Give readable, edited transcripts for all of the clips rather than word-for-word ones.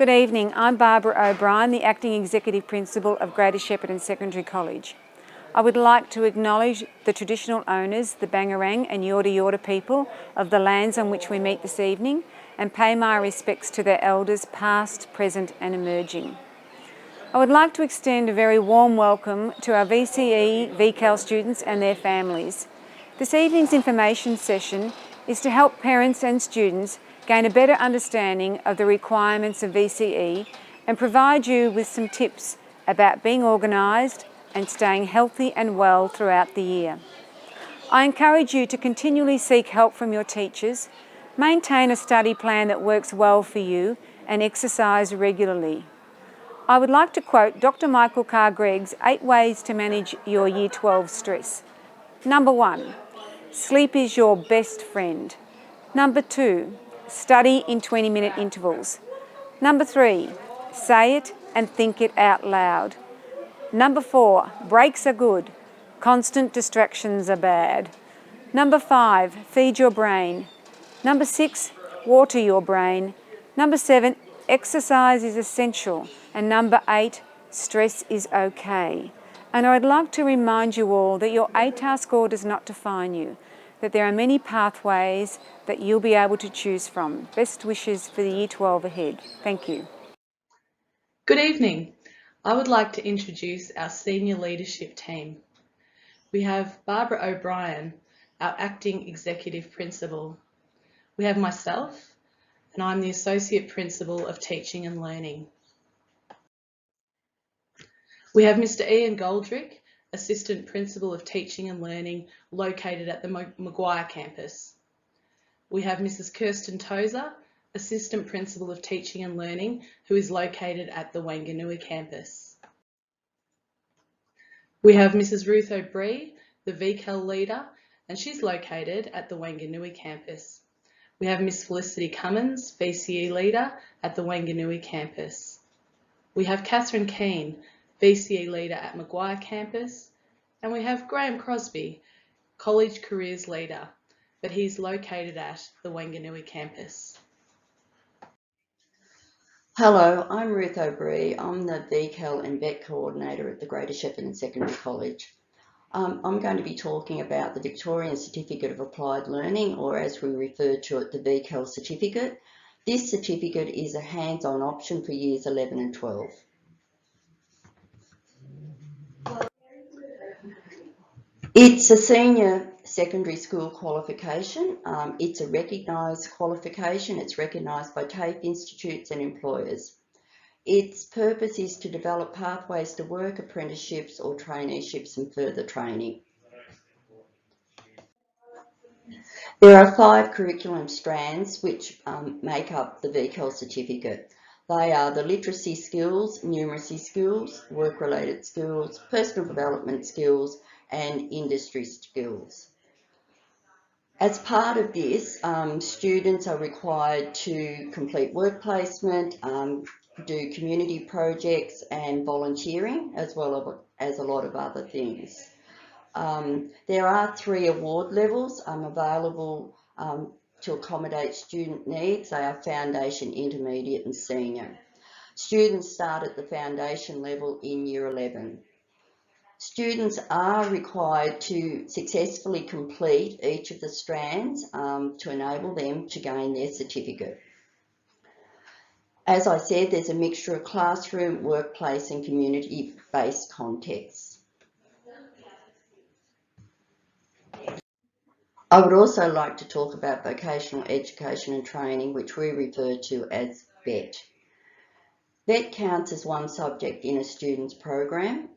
Good evening, I'm Barbara O'Brien, the Acting Executive Principal of Greater Shepparton Secondary College. I would like to acknowledge the traditional owners, the Bangarang and Yorta Yorta people of the lands on which we meet this evening, and pay my respects to their elders past, present and emerging. I would like to extend a very warm welcome to our VCE, VCAL students and their families. This evening's information session is to help parents and students gain a better understanding of the requirements of VCE and provide you with some tips about being organised and staying healthy and well throughout the year. I encourage you to continually seek help from your teachers, maintain a study plan that works well for you and exercise regularly. I would like to quote Dr. Michael Carr-Gregg's 8 ways to manage your Year 12 stress. Number 1, sleep is your best friend. Number 2, study in 20-minute intervals. Number 3, say it and think it out loud. Number 4, breaks are good, constant distractions are bad. Number 5, feed your brain. Number 6, water your brain. Number 7, exercise is essential. And number 8, stress is okay. And I'd like to remind you all that your ATAR score does not define you, that there are many pathways that you'll be able to choose from. Best wishes for the Year 12 ahead. Thank you. Good evening. I would like to introduce our senior leadership team. We have Barbara O'Brien, our Acting Executive Principal. We have myself, and I'm the Associate Principal of Teaching and Learning. We have Mr. Ian Goldrick, Assistant Principal of Teaching and Learning, located at the Maguire campus. We have Mrs. Kirsten Tauzer, Assistant Principal of Teaching and Learning, who is located at the Wanganui campus. We have Mrs. Ruth O'Brien, the VCAL leader, and she's located at the Wanganui campus. We have Miss Felicity Cummins, VCE leader at the Wanganui campus. We have Catherine Keane, VCE leader at Maguire campus, and we have Graeme Crosby, College Careers leader, but he's located at the Wanganui campus. Hello, I'm Ruth O'Brien. I'm the VCAL and VET coordinator at the Greater Shepparton Secondary College. I'm going to be talking about the Victorian Certificate of Applied Learning, or as we refer to it, the VCAL certificate. This certificate is a hands-on option for years 11 and 12. It's a senior secondary school qualification. It's a recognised qualification. It's recognised by TAFE institutes and employers. Its purpose is to develop pathways to work, apprenticeships or traineeships and further training. There are 5 curriculum strands which make up the VCAL certificate. They are the literacy skills, numeracy skills, work-related skills, personal development skills and industry skills. As part of this, students are required to complete work placement, do community projects and volunteering, as well as a lot of other things. There are 3 award levels available to accommodate student needs. They are foundation, intermediate and senior. Students start at the foundation level in year 11. Students are required to successfully complete each of the strands to enable them to gain their certificate. As I said, there's a mixture of classroom, workplace and community-based contexts. I would also like to talk about vocational education and training, which we refer to as VET. VET counts as one subject in a student's program,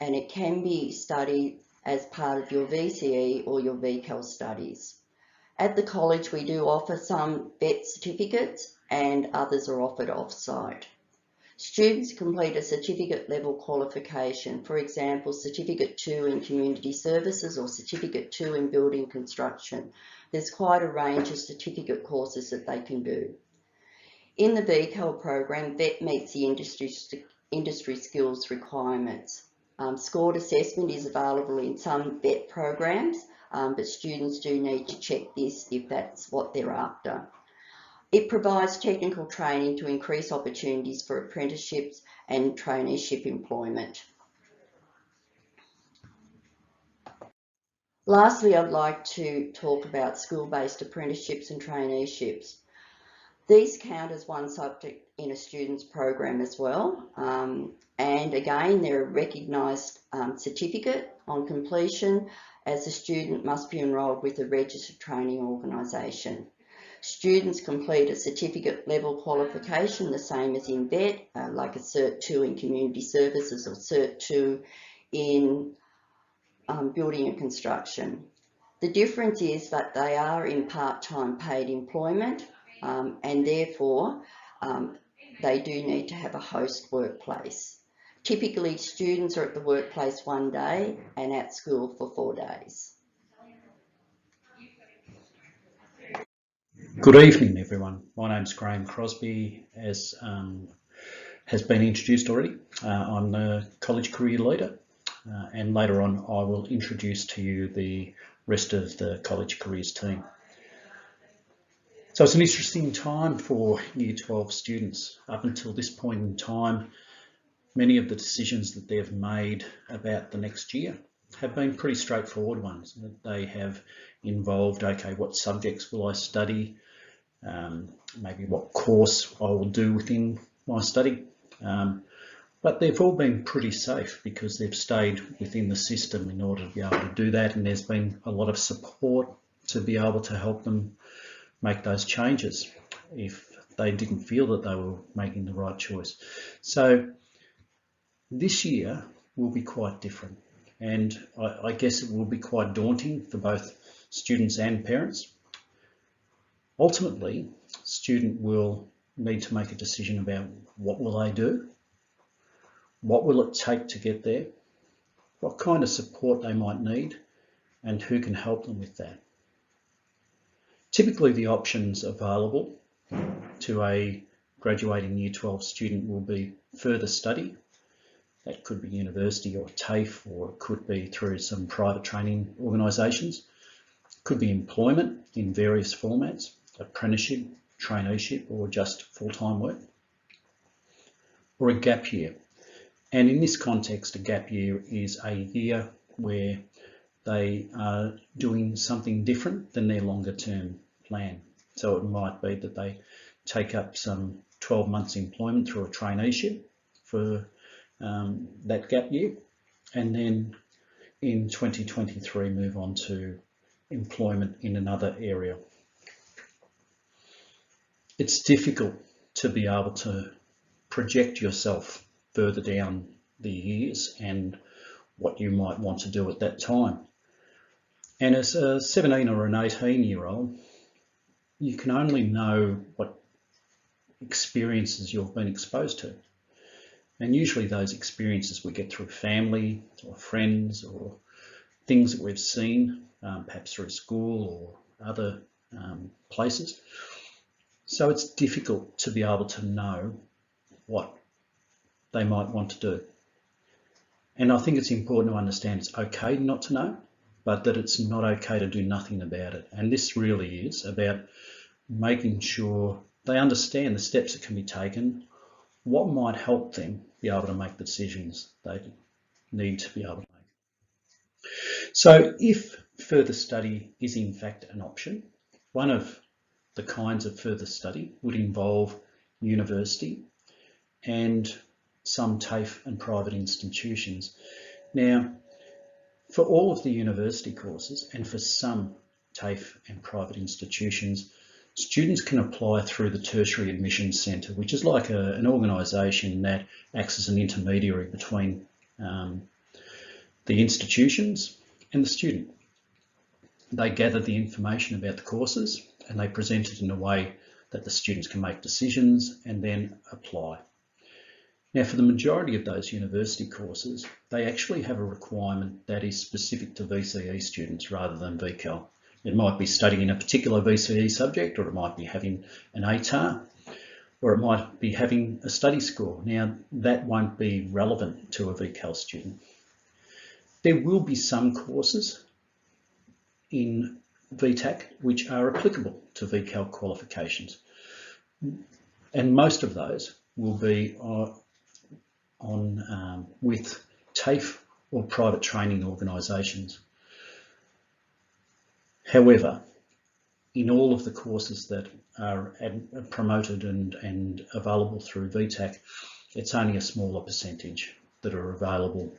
and it can be studied as part of your VCE or your VCAL studies. At the college, we do offer some VET certificates and others are offered off-site. Students complete a certificate level qualification, for example, Certificate 2 in Community Services or Certificate 2 in Building Construction. There's quite a range of certificate courses that they can do. In the VCAL program, VET meets the industry skills requirements. Scored assessment is available in some VET programs, but students do need to check this if that's what they're after. It provides technical training to increase opportunities for apprenticeships and traineeship employment. Lastly, I'd like to talk about school-based apprenticeships and traineeships. These count as one subject in a student's program as well. And again, they're a recognised certificate on completion, as the student must be enrolled with a registered training organisation. Students complete a certificate level qualification, the same as in VET, like a Cert 2 in Community Services or Cert 2 in Building and Construction. The difference is that they are in part-time paid employment, and therefore they do need to have a host workplace. Typically, students are at the workplace one day and at school for 4 days. Good evening, everyone. My name's Graeme Crosby, as has been introduced already. I'm the college career leader, and later on I will introduce to you the rest of the college careers team. So it's an interesting time for Year 12 students. Up until this point in time, many of the decisions that they've made about the next year have been pretty straightforward ones. They have involved, okay, what subjects will I study? Maybe what course I will do within my study. But they've all been pretty safe because they've stayed within the system in order to be able to do that, and there's been a lot of support to be able to help them make those changes if they didn't feel that they were making the right choice. So this year will be quite different, and I guess it will be quite daunting for both students and parents. Ultimately, a student will need to make a decision about what will they do, what will it take to get there, what kind of support they might need, and who can help them with that. Typically, the options available to a graduating Year 12 student will be further study. That could be university or TAFE, or it could be through some private training organisations. It could be employment in various formats, apprenticeship, traineeship, or just full-time work, or a gap year. And in this context, a gap year is a year where they are doing something different than their longer term plan. So it might be that they take up some 12 months employment through a traineeship for that gap year, and then in 2023 move on to employment in another area. It's difficult to be able to project yourself further down the years and what you might want to do at that time. And as a 17 or an 18-year-old, you can only know what experiences you've been exposed to. And usually those experiences we get through family or friends or things that we've seen, perhaps through school or other places. So it's difficult to be able to know what they might want to do. And I think it's important to understand it's okay not to know, but that it's not okay to do nothing about it. And this really is about making sure they understand the steps that can be taken, what might help them be able to make the decisions they need to be able to make. So if further study is in fact an option, one of the kinds of further study would involve university and some TAFE and private institutions. Now, for all of the university courses and for some TAFE and private institutions, students can apply through the Tertiary Admissions Centre, which is like an organisation that acts as an intermediary between the institutions and the student. They gather the information about the courses and they present it in a way that the students can make decisions and then apply. Now, for the majority of those university courses, they actually have a requirement that is specific to VCE students rather than VCAL. It might be studying a particular VCE subject, or it might be having an ATAR, or it might be having a study score. Now, that won't be relevant to a VCAL student. There will be some courses in VTAC which are applicable to VCAL qualifications. and most of those will be with TAFE or private training organisations. However, in all of the courses that are promoted and available through VTAC, it's only a smaller percentage that are available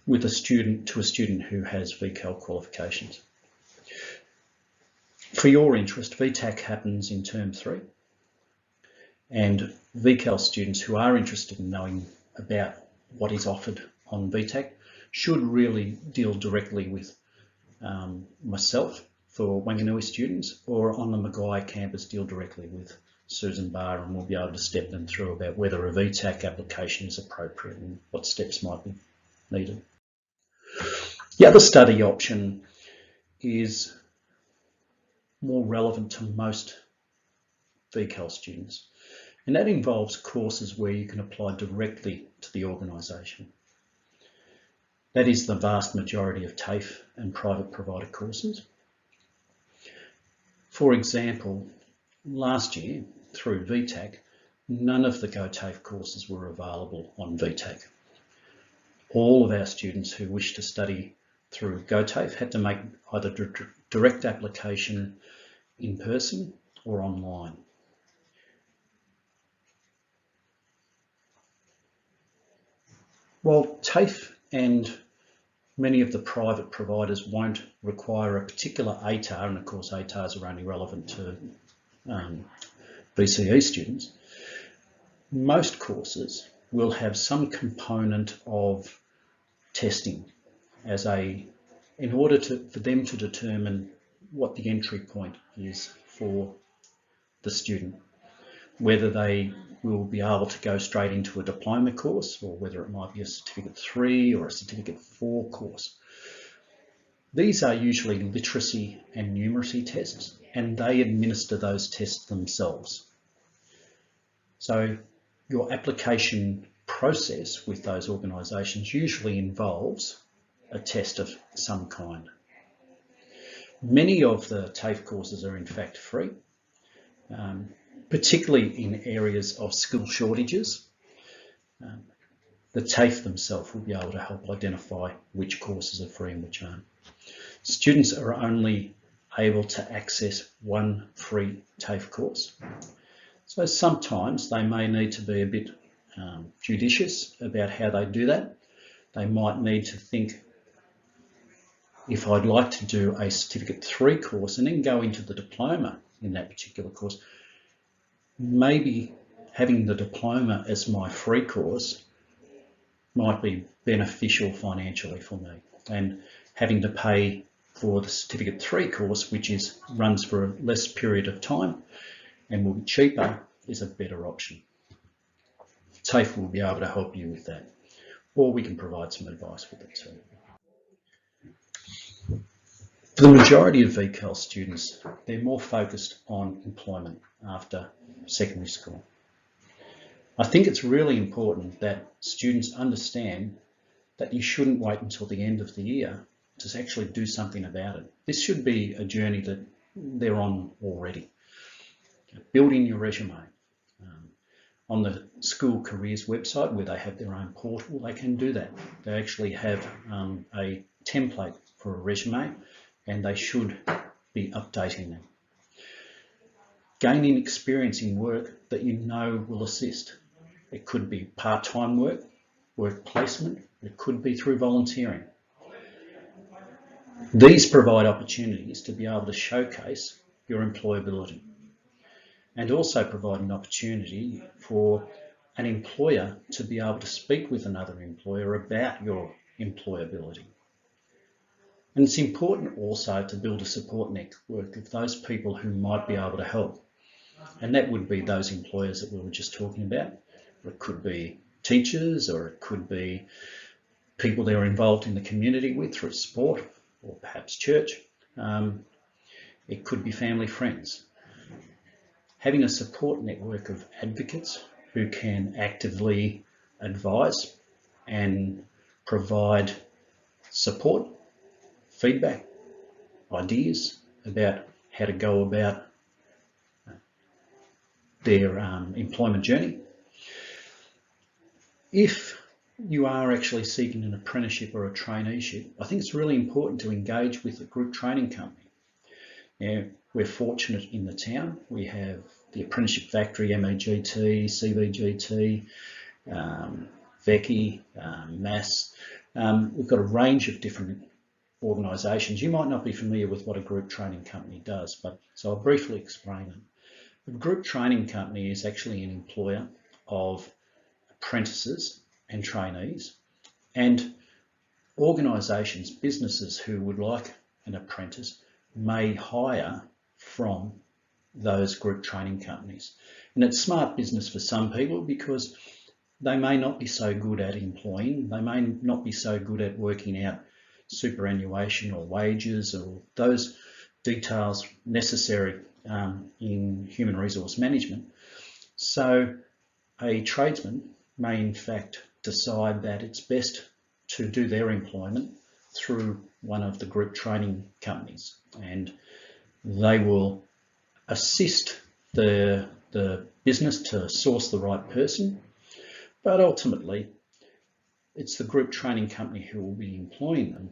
with a student who has VCAL qualifications. For your interest, VTAC happens in term 3, and VCAL students who are interested in knowing about what is offered on VTAC should really deal directly with myself for Wanganui students, or on the Maguire campus deal directly with Susan Barr, and we'll be able to step them through about whether a VTAC application is appropriate and what steps might be needed. The other study option is more relevant to most VCAL students, and that involves courses where you can apply directly to the organisation. That is the vast majority of TAFE and private provider courses. For example, last year through VTAC, none of the Go TAFE courses were available on VTAC. All of our students who wished to study through Go TAFE had to make either direct application in person or online. While TAFE and many of the private providers won't require a particular ATAR, and of course ATARs are only relevant to VCE students, most courses will have some component of testing in order for them to determine what the entry point is for the student, whether they will be able to go straight into a diploma course or whether it might be a Certificate 3 or a Certificate 4 course. These are usually literacy and numeracy tests, and they administer those tests themselves. So your application process with those organisations usually involves a test of some kind. Many of the TAFE courses are in fact free, particularly in areas of skill shortages. The TAFE themselves will be able to help identify which courses are free and which aren't. Students are only able to access one free TAFE course. So sometimes they may need to be a bit judicious about how they do that. They might need to think, if I'd like to do a Certificate 3 course and then go into the diploma in that particular course, maybe having the diploma as my free course might be beneficial financially for me, and having to pay for the Certificate 3 course, which runs for a less period of time and will be cheaper, is a better option. TAFE will be able to help you with that, or we can provide some advice with it too. For the majority of VCAL students, they're more focused on employment after secondary school. I think it's really important that students understand that you shouldn't wait until the end of the year to actually do something about it. This should be a journey that they're on already. Building your resume. On the school careers website, where they have their own portal, they can do that. They actually have a template for a resume, and they should be updating them. Gaining experience in work that you know will assist. It could be part-time work, work placement, it could be through volunteering. These provide opportunities to be able to showcase your employability, and also provide an opportunity for an employer to be able to speak with another employer about your employability. And it's important also to build a support network of those people who might be able to help. And that would be those employers that we were just talking about. It could be teachers, or it could be people they're involved in the community with through sport or perhaps church. It could be family, friends. Having a support network of advocates who can actively advise and provide support, feedback, ideas about how to go about their employment journey. If you are actually seeking an apprenticeship or a traineeship, I think it's really important to engage with a group training company. Now, we're fortunate in the town. We have the Apprenticeship Factory, MEGT, CBGT, VECI, MAS. We've got a range of different organisations. You might not be familiar with what a group training company does, but so I'll briefly explain it. A group training company is actually an employer of apprentices and trainees, and organisations, businesses who would like an apprentice may hire from those group training companies. And it's smart business for some people because they may not be so good at employing, they may not be so good at working out superannuation or wages or those details necessary in human resource management. So a tradesman may in fact decide that it's best to do their employment through one of the group training companies, and they will assist the business to source the right person, but ultimately it's the group training company who will be employing them,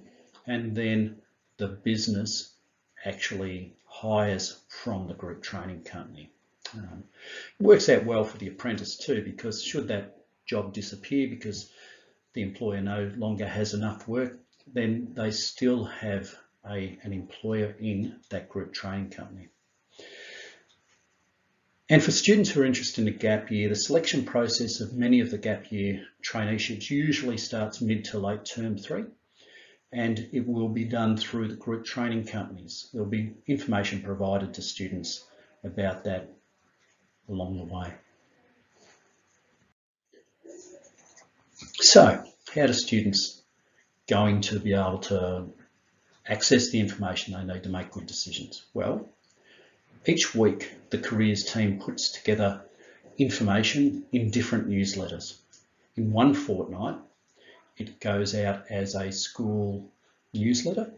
and then the business actually hires from the group training company. It works out well for the apprentice too, because should that job disappear because the employer no longer has enough work, then they still have an employer in that group training company. And for students who are interested in a gap year, the selection process of many of the gap year traineeships usually starts mid to late term 3, and it will be done through the group training companies. There'll be information provided to students about that along the way. So, how do students going to be able to access the information they need to make good decisions? Well, each week the careers team puts together information in different newsletters. In one fortnight, it goes out as a school newsletter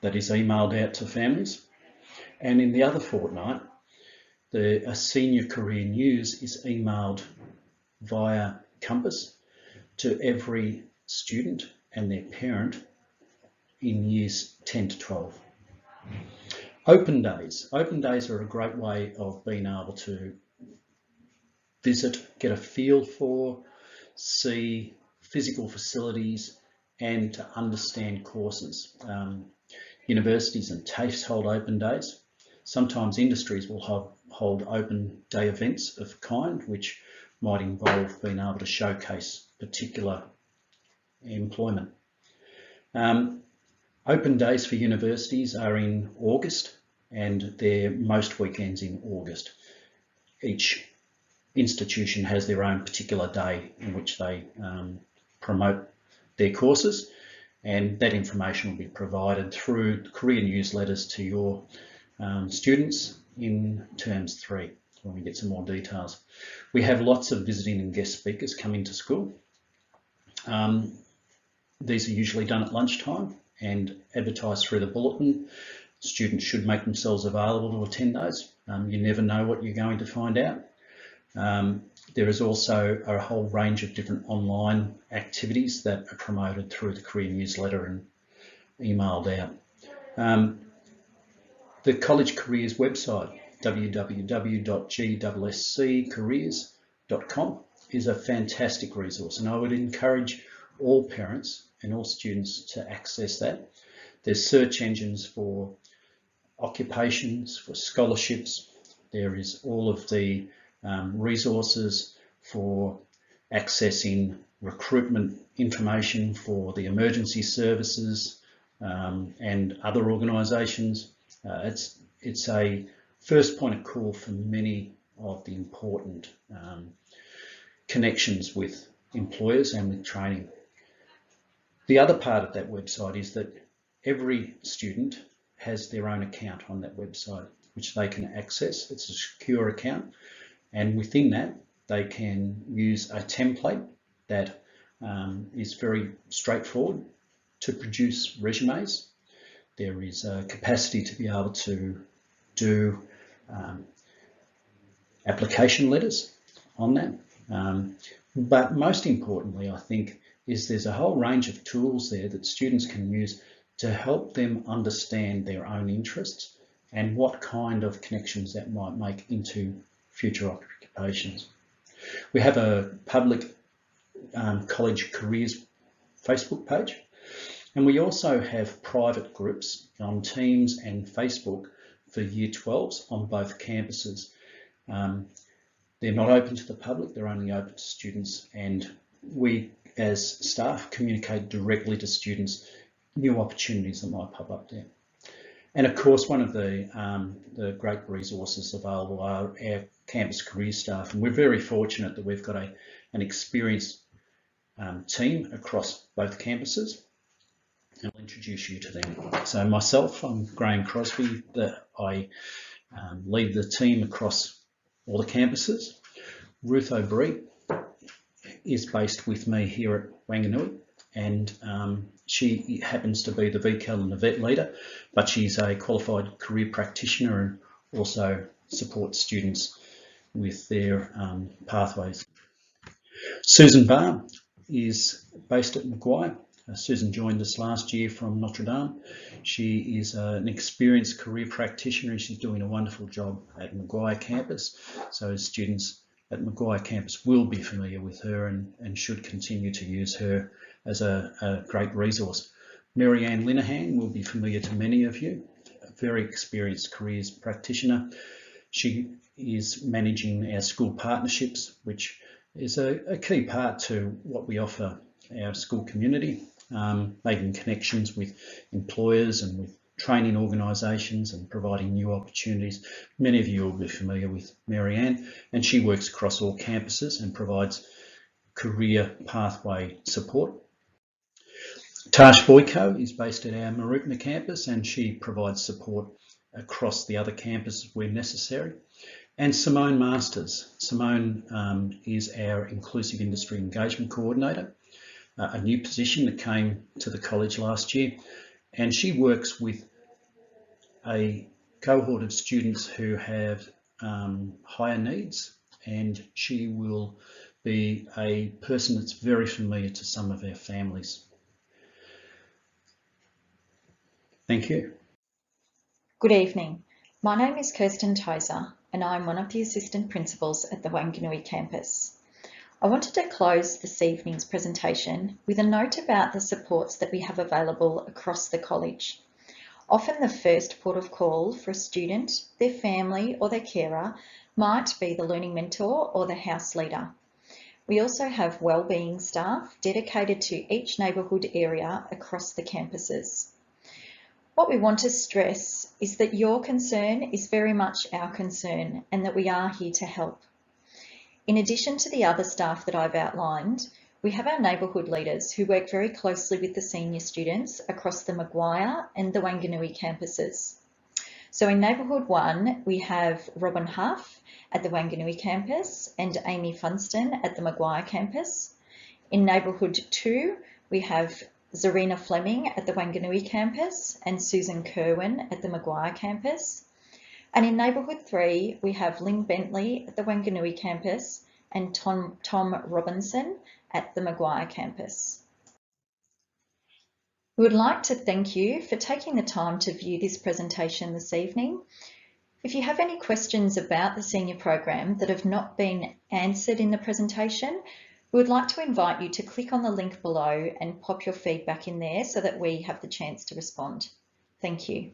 that is emailed out to families, and in the other fortnight, a senior career news is emailed via Compass to every student and their parent in years 10 to 12. Open days. Open days are a great way of being able to visit, get a feel for, see physical facilities, and to understand courses. Universities and TAFEs hold open days. Sometimes industries will hold open day events of kind, which might involve being able to showcase particular employment. Open days for universities are in August, and they're most weekends in August. Each institution has their own particular day in which they promote their courses, and that information will be provided through career newsletters to your students in terms 3 when we get some more details. We have lots of visiting and guest speakers coming to school. These are usually done at lunchtime and advertised through the bulletin. Students should make themselves available to attend those. You never know what you're going to find out. There is also a whole range of different online activities that are promoted through the career newsletter and emailed out. The college careers website, www.gssccareers.com, is a fantastic resource, and I would encourage all parents and all students to access that. There's search engines for occupations, for scholarships. There is all of the resources for accessing recruitment information for the emergency services and other organisations. It's a first point of call for many of the important connections with employers and with training. The other part of that website is that every student has their own account on that website, which they can access. It's a secure account, and within that they can use a template that is very straightforward to produce resumes. There is a capacity to be able to do application letters on that. But most importantly, I think, is there's a whole range of tools there that students can use to help them understand their own interests and what kind of connections that might make into future occupations. We have a public college careers Facebook page, and we also have private groups on Teams and Facebook for Year 12s on both campuses. They're not open to the public, they're only open to students, and we as staff communicate directly to students new opportunities that might pop up there. And of course, one of the great resources available are our campus career staff, and we're very fortunate that we've got an experienced team across both campuses, and I'll introduce you to them. So myself, I'm Graeme Crosby, I lead the team across all the campuses. Ruth O'Brien is based with me here at Wanganui, and she happens to be the VCAL and the VET leader, but she's a qualified career practitioner and also supports students with their pathways. Susan Barr is based at Maguire. Susan joined us last year from Notre Dame. She is an experienced career practitioner and she's doing a wonderful job at Maguire campus. So students at Maguire campus will be familiar with her and should continue to use her as a great resource. Mary Ann Linehan will be familiar to many of you, a very experienced careers practitioner. She is managing our school partnerships, which is a key part to what we offer our school community, making connections with employers and with training organisations and providing new opportunities. Many of you will be familiar with Mary Ann, and she works across all campuses and provides career pathway support. Tash Boyko is based at our Mooroopna campus and she provides support across the other campuses where necessary. And Simone Masters. Simone is our Inclusive Industry Engagement Coordinator, a new position that came to the college last year, and she works with a cohort of students who have higher needs, and she will be a person that's very familiar to some of our families. Thank you. Good evening. My name is Kirsten Tauzer and I'm one of the assistant principals at the Wanganui campus. I wanted to close this evening's presentation with a note about the supports that we have available across the college. Often the first port of call for a student, their family or their carer might be the learning mentor or the house leader. We also have wellbeing staff dedicated to each neighbourhood area across the campuses. What we want to stress is that your concern is very much our concern and that we are here to help. In addition to the other staff that I've outlined, we have our neighbourhood leaders who work very closely with the senior students across the Maguire and the Wanganui campuses. So in Neighbourhood 1, we have Robin Huff at the Wanganui campus and Amy Funston at the Maguire campus. In Neighbourhood 2, we have Zarina Fleming at the Wanganui campus and Susan Kerwin at the Maguire campus. And in Neighbourhood 3, we have Lynn Bentley at the Wanganui campus and Tom Robinson at the Maguire campus. We would like to thank you for taking the time to view this presentation this evening. If you have any questions about the senior program that have not been answered in the presentation, we would like to invite you to click on the link below and pop your feedback in there so that we have the chance to respond. Thank you.